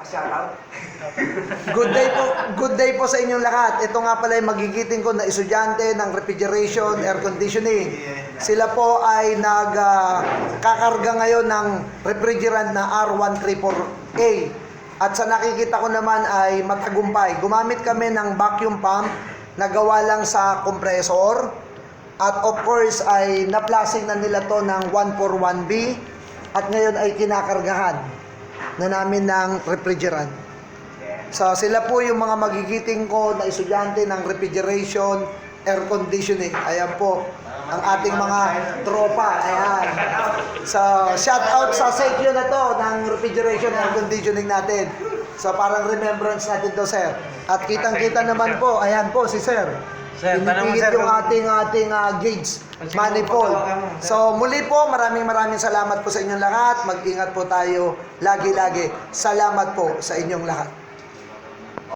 Shoutout. Good day po sa inyong lahat. Ito nga pala yung magigiting ko na estudyante ng refrigeration, air conditioning. Sila po ay nagkakarga ngayon ng refrigerant na R134A. At sa nakikita ko naman ay matagumpay. Gumamit kami ng vacuum pump na gawa lang sa compressor. At of course ay naplasing na nila to ng 141B. At ngayon ay kinakargahan na namin ng refrigerant. So sila po yung mga magigiting ko na estudyante ng refrigeration, air conditioning. Ayan po ang ating mga tropa. Ayan. So shout out sa section na to ng refrigeration, air conditioning natin. So parang remembrance natin to, sir. At kitang-kita naman po, ayan po si sir. Pinipigit yung ating gauge manifold. So muli po, maraming salamat po sa inyong lahat. Mag-ingat po tayo lagi-lagi. Salamat po sa inyong lahat.